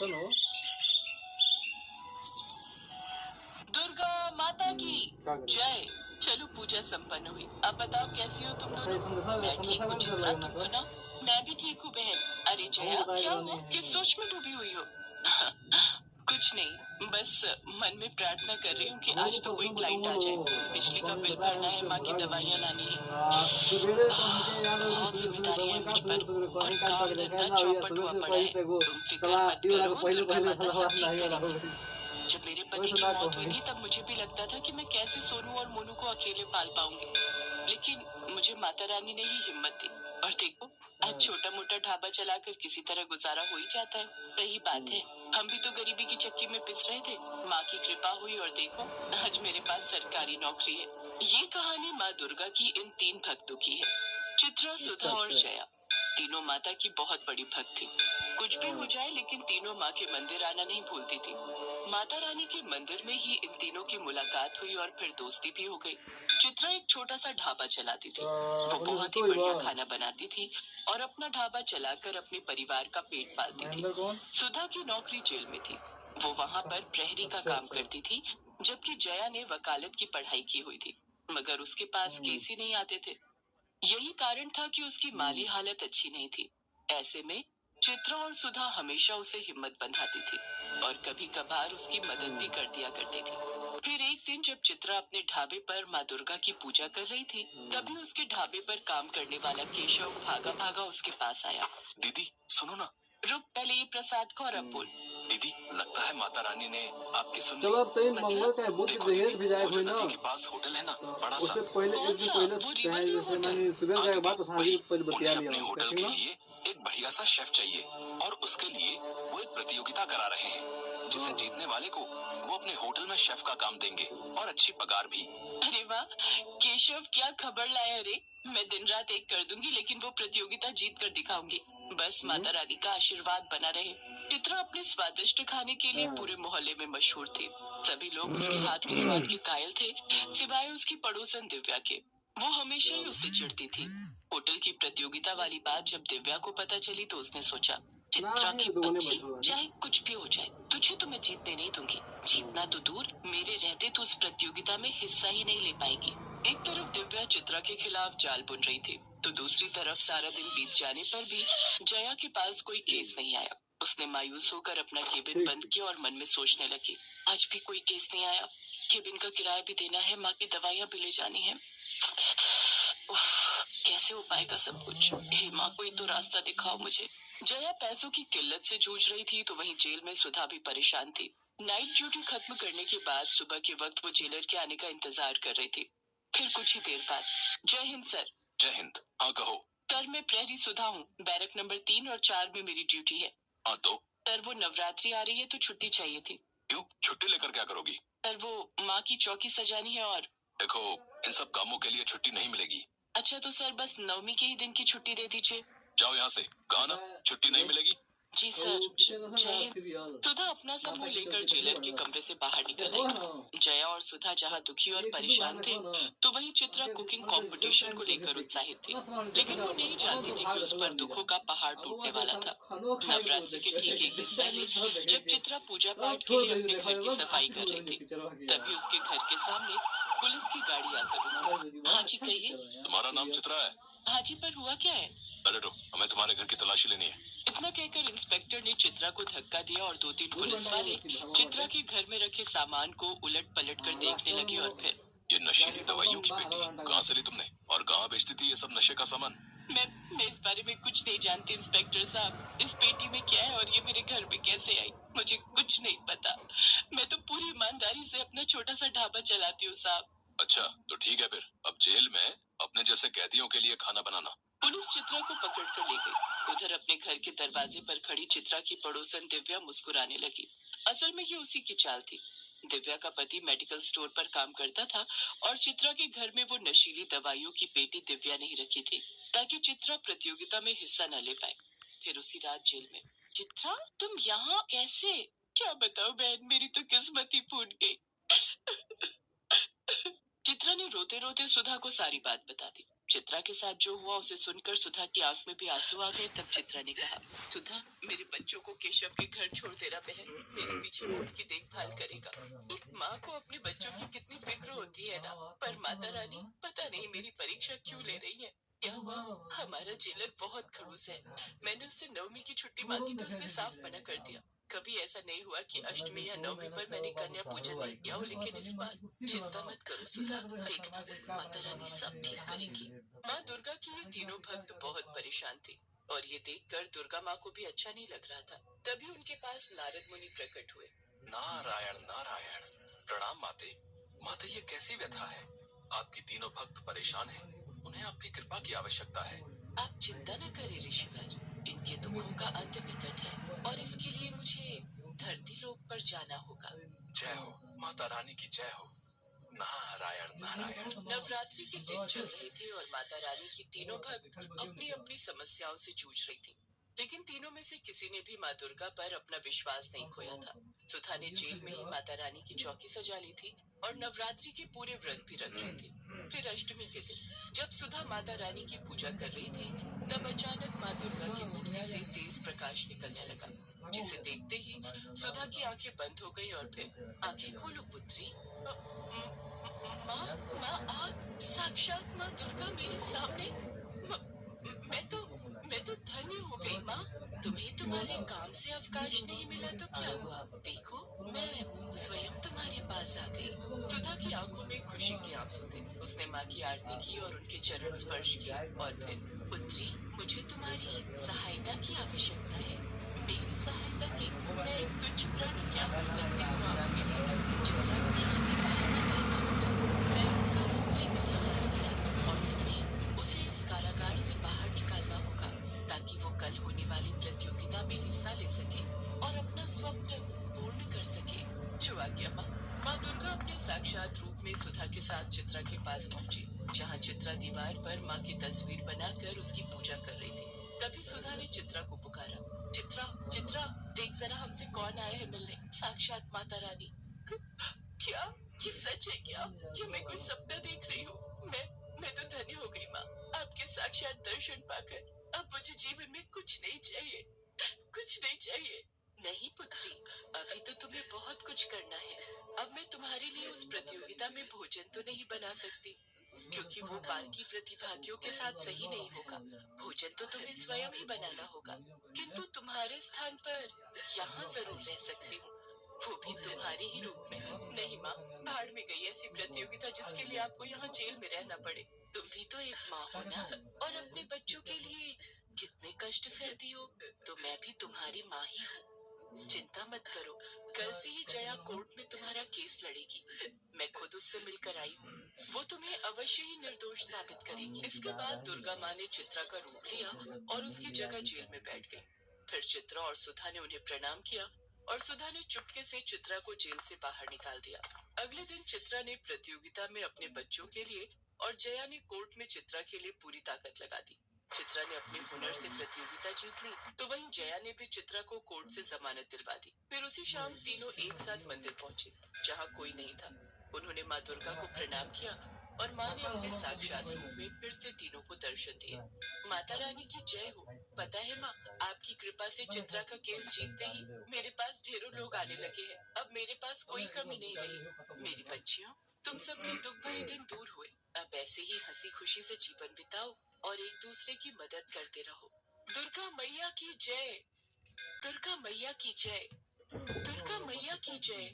सुनो। दुर्गा माता की जय। चलो पूजा संपन्न हुई। अब बताओ कैसी हो तुम दोनों? मैं ठीक हूँ चित्रा, तुम सुनाओ? मैं भी ठीक हूँ बहन। अरे जया क्या हुआ, किस सोच में डूबी हुई हो? कुछ नहीं, बस मन में प्रार्थना कर रही हूँ कि आज तो कोई क्लाइंट आ जाए। बिजली का बिल भरना है, माँ की दवाइयाँ लानी है। बहुत जिम्मेदारियां हैं मुझ पर और काम धंधा चौपट हुआ पड़ा है। तुम फिक्र मत करो, दुर्गा माता सब ठीक करेंगी। जब मेरे पति की मौत हुई थी तब मुझे भी लगता था कि मैं कैसे सोनू और मोनू को अकेले पाल पाऊंगी, लेकिन मुझे माता रानी ने ही हिम्मत दी। और देखो आज छोटा मोटा ढाबा चलाकर किसी तरह गुजारा हो ही जाता है। सही बात है, हम भी तो गरीबी की चक्की में पिस रहे थे। माँ की कृपा हुई और देखो आज मेरे पास सरकारी नौकरी है। ये कहानी माँ दुर्गा की इन 3 भक्तों की है, चित्रा, सुधा और जया। तीनों माता की बहुत बड़ी भक्त थी। कुछ भी हो जाए लेकिन तीनों माँ के मंदिर आना नहीं भूलती थी। माता रानी के मंदिर में ही इन तीनों की मुलाकात हुई और फिर दोस्ती भी हो गई। चित्रा एक छोटा सा ढाबा चलाती थी। वो बहुत ही बढ़िया खाना बनाती थी और अपना ढाबा चलाकर अपने परिवार का पेट पालती थी। सुधा की नौकरी जेल में थी। वो वहाँ पर प्रहरी का काम करती थी, जबकि जया ने वकालत की पढ़ाई की हुई थी, मगर उसके पास केस ही नहीं आते थे। यही कारण था कि उसकी माली हालत अच्छी नहीं थी। ऐसे में चित्रा और सुधा हमेशा उसे हिम्मत बंधाती थी और कभी कभार उसकी मदद भी कर दिया करती थी। फिर एक दिन जब चित्रा अपने ढाबे पर माँ दुर्गा की पूजा कर रही थी, तभी उसके ढाबे पर काम करने वाला केशव भागा भागा उसके पास आया। दीदी सुनो ना। रुक, पहले ये प्रसाद को और अब बोल। दीदी लगता है माता रानी ने आपकी सुन ली। चलो अब तो इन मंगल चाहे बुद्ध देखो जगह दीदी, भी जाए वो जो कोई ना, नदी के पास होटल है ना, बड़ा सा। उससे पहले एक दिन पहले चाहे जैसे मैंने सुबह का बात सांझी पहले बतिया लिया। अपने होटल के लिए एक बढ़िया सा शेफ चाहिए और उसके लिए वो एक प्रतियोगिता करा रहे हैं, जिसे जीतने वाले को वो अपने होटल में शेफ का काम देंगे और अच्छी पगार भी। अरे वाह केशव, क्या खबर लाया रे। मैं दिन रात एक कर दूंगी, लेकिन वो प्रतियोगिता जीत कर दिखाऊंगी। बस माता रानी का आशीर्वाद बना रहे। चित्रा अपने स्वादिष्ट खाने के लिए पूरे मोहल्ले में मशहूर थी। सभी लोग उसके हाथ के स्वाद के कायल थे, सिवाय उसकी पड़ोसन दिव्या के। वो हमेशा ही उससे चिढ़ती थी। होटल की प्रतियोगिता वाली बात जब दिव्या को पता चली तो उसने सोचा, चित्रा की बच्ची, चाहे कुछ भी हो जाए, तुझे तो मैं जीतने नहीं दूंगी। जीतना तो दूर, मेरे रहते तो उस प्रतियोगिता में हिस्सा ही नहीं ले पाएगी। एक तरफ दिव्या चित्रा के खिलाफ जाल बुन रही थी, तो दूसरी तरफ सारा दिन बीत जाने पर भी जया के पास कोई केस नहीं आया। उसने मायूस होकर अपना केबिन बंद किया और मन में सोचने लगी, आज भी कोई केस नहीं आया। केबिन का किराया भी देना है, माँ की दवाइयाँ भी ले जानी है। कैसे हो पाएगा सब कुछ? हे माँ, कोई तो रास्ता दिखाओ मुझे। जया पैसों की किल्लत से जूझ रही थी, तो वहीं जेल में सुधा भी परेशान थी। नाइट ड्यूटी खत्म करने के बाद सुबह के वक्त वो जेलर के आने का इंतजार कर रही थी। फिर कुछ ही देर बाद, जय हिंद सर। जय हिंद। हाँ कहो। सर मैं प्रहरी सुधा हूँ, बैरक नंबर 3 और 4 में मेरी ड्यूटी है। हाँ तो? सर वो नवरात्रि आ रही है तो छुट्टी चाहिए थी। क्यों? छुट्टी लेकर क्या करोगी? सर वो माँ की चौकी सजानी है और। देखो इन सब कामों के लिए छुट्टी नहीं मिलेगी। अच्छा तो सर बस नवमी के ही दिन की छुट्टी दे दीजिए। जाओ यहाँ से, कहा ना छुट्टी नहीं मिलेगी। जी सर। सुधा अपना सा मुंह लेकर जेलर के कमरे से बाहर निकल आई। जया और सुधा जहाँ दुखी और परेशान थे, तो वहीं चित्रा कुकिंग कंपटीशन को लेकर उत्साहित थी। लेकिन वो नहीं जानती थी कि उस पर दुखों का पहाड़ टूटने वाला था। नवरात्रि के ठीक एक दिन पहले जब चित्रा पूजा पाठ के लिए अपने घर की सफाई कर रही थी, तभी उसके घर के सामने पुलिस की गाड़ी आकर रुकी। हाँ जी कहिए। तुम्हारा नाम चित्रा है? हाँ जी, पर हुआ क्या है? बैठो, हमें तुम्हारे घर की तलाशी लेनी है। इतना कहकर इंस्पेक्टर ने चित्रा को धक्का दिया और 2-3 पुलिस वाले चित्रा के घर में रखे सामान को उलट पलट कर देखने लगे। और फिर, ये नशीली दवाइयों की पेटी कहाँ से ली तुमने और कहाँ बेचती थी ये सब नशे का सामान? मैं इस बारे में कुछ नहीं जानती इंस्पेक्टर साहब। इस पेटी में क्या है और ये मेरे घर में कैसे आई, मुझे कुछ नहीं पता। मैं तो पूरी ईमानदारी से अपना छोटा सा ढाबा चलाती हूँ साहब। अच्छा तो ठीक है, फिर अब जेल में अपने जैसे कैदियों के लिए खाना बनाना। पुलिस चित्रा को पकड़ कर ले गई। उधर अपने घर के दरवाजे पर खड़ी चित्रा की पड़ोसन दिव्या मुस्कुराने लगी। असल में ये उसी की चाल थी। दिव्या का पति मेडिकल स्टोर पर काम करता था और चित्रा के घर में वो नशीली दवाइयों की पेटी दिव्या ने ही रखी थी, ताकि चित्रा प्रतियोगिता में हिस्सा न ले पाए। फिर उसी रात जेल में। चित्रा तुम यहाँ कैसे? क्या बताओ बहन, मेरी तो किस्मत ही फूट गई। चित्रा ने रोते रोते सुधा को सारी बात बता दी। चित्रा के साथ जो हुआ उसे सुनकर सुधा की आंख में भी आंसू आ गए। तब चित्रा ने कहा, सुधा, मेरे बच्चों को केशव के घर छोड़ देना बहन, मेरे पीछे वो उनकी देखभाल करेगा। एक माँ को अपने बच्चों की कितनी फिक्र होती है ना, पर माता रानी पता नहीं मेरी परीक्षा क्यों ले रही है। क्या हुआ? हमारा जेलर बहुत खड़ूस है। मैंने उससे नवमी की छुट्टी मांगी तो उसने साफ मना कर दिया। कभी ऐसा नहीं हुआ कि अष्टमी या नवमी पर मैंने कन्या पूजन नहीं किया हो, लेकिन इस बार चिंता मत करो सुधा, देखना माता रानी सब ठीक करेगी। माँ दुर्गा की ये तीनों भक्त बहुत परेशान थे और ये देखकर दुर्गा माँ को भी अच्छा नहीं लग रहा था। तभी उनके पास नारद मुनि प्रकट हुए। नारायण नारायण, प्रणाम माते। माते, ये कैसी व्यथा है? आपकी तीनों भक्त परेशान हैं। उन्हें आपकी कृपा की आवश्यकता है। आप चिंता न करें ऋषिवर, इनके दुखों का अंत निकट है और इसके लिए मुझे धरती लोक पर जाना होगा। जय हो, माता रानी की जय हो। नारायण नारायण। नवरात्रि के दिन चल रहे थे और माता रानी की तीनों भक्त अपनी अपनी समस्याओं से जूझ रही थी, लेकिन तीनों में से किसी ने भी माँ दुर्गा पर अपना विश्वास नहीं खोया था। सुधा ने जेल में ही माता रानी की चौकी सजा ली थी और नवरात्रि के पूरे व्रत भी रख रहे थे। फिर अष्टमी के दिन जब सुधा माता रानी की पूजा कर रही थी, तब अचानक माँ दुर्गा की मूर्ति से तेज प्रकाश निकलने लगा, जिसे देखते ही सुधा की आंखें बंद हो गई और फिर, आंखें खोलो पुत्री। माँ, माँ आप साक्षात माँ दुर्गा मेरे सामने। मैं तो धन्य हो गई माँ। तुम्हें तुम्हारे काम से अवकाश नहीं मिला तो क्या हुआ? देखो, मैं स्वयं तुम्हारे पास आ गई। सुधा की आंखों में खुशी के आंसू थे। उसने माँ की आरती की और उनके चरण स्पर्श किए और फिर, पुत्री, मुझे तुम्हारी सहायता की आवश्यकता है। मेरी सहायता की? मैं एक तुच्छ प्राणी क्या कर सकती हूँ आपके लिए? चित्रा को यहाँ से बाहर निकालना होगा। मैं उसका रूप लेकर यहाँ आई और तुम्हें उसे इस कारागार से बाहर निकालना होगा ताकि वो कल होने वाली प्रतियोगिता में हिस्सा ले सके और अपना स्वप्न पूर्ण कर सके। जो आ गया माँ। माँ दुर्गा अपने साक्षात रूप में सुधा के साथ चित्रा के पास पहुँची, जहाँ चित्रा दीवार पर माँ की तस्वीर बनाकर उसकी पूजा कर रही थी। तभी सुधा ने चित्रा को पुकारा, चित्रा, चित्रा, देख जरा हमसे कौन आया है मिलने। साक्षात माता रानी। क्या ये सच है क्या? क्या मैं कोई सपना देख रही हूँ? मैं तो धन्य हो गई माँ, आपके साक्षात दर्शन पाकर। अब मुझे जीवन में कुछ नहीं चाहिए, कुछ नहीं चाहिए। नहीं पुत्री, अभी तो तुम्हें बहुत कुछ करना है। अब मैं तुम्हारे लिए उस प्रतियोगिता में भोजन तो नहीं बना सकती, क्योंकि वो बाकी प्रतिभागियों के साथ सही नहीं होगा। भोजन तो तुम्हें स्वयं ही बनाना होगा, किंतु तुम्हारे स्थान पर यहाँ जरूर रह सकती हूँ, वो भी तुम्हारे ही रूप में। नहीं माँ, भाड़ में गई ऐसी प्रतियोगिता जिसके लिए आपको यहाँ जेल में रहना पड़े। तुम भी तो एक माँ हो ना, और अपने बच्चों के लिए कितने कष्ट सहती हो, तो मैं भी तुम्हारी माँ ही हूँ। चिंता मत करो, कल से ही जया कोर्ट में तुम्हारा केस लड़ेगी। मैं खुद उससे मिलकर आई हूँ, वो तुम्हें अवश्य ही निर्दोष साबित करेगी। इसके बाद दुर्गा माँ ने चित्रा का रूप लिया और उसकी जगह जेल में बैठ गई। फिर चित्रा और सुधा ने उन्हें प्रणाम किया और सुधा ने चुपके से चित्रा को जेल से बाहर निकाल दिया। अगले दिन चित्रा ने प्रतियोगिता में अपने बच्चों के लिए और जया ने कोर्ट में चित्रा के लिए पूरी ताकत लगा दी। चित्रा ने अपने हुनर से प्रतियोगिता जीत ली, तो वहीं जया ने भी चित्रा को कोर्ट से जमानत दिलवा दी। फिर उसी शाम तीनों एक साथ मंदिर पहुंचे, जहां कोई नहीं था। उन्होंने माँ दुर्गा को प्रणाम किया और माँ ने अपने साक्षात रूप में फिर से तीनों को दर्शन दिए। माता रानी की जय हो। पता है माँ, आपकी कृपा से चित्रा का केस जीतते ही मेरे पास ढेरों लोग आने लगे हैं। अब मेरे पास कोई कमी नहीं रही। मेरी बच्चियों, तुम सबके दुख भरे दिन दूर हुए। अब ऐसे ही हंसी खुशी से जीवन बिताओ और एक दूसरे की मदद करते रहो। दुर्गा मैया की जय। दुर्गा मैया की जय। दुर्गा मैया की जय।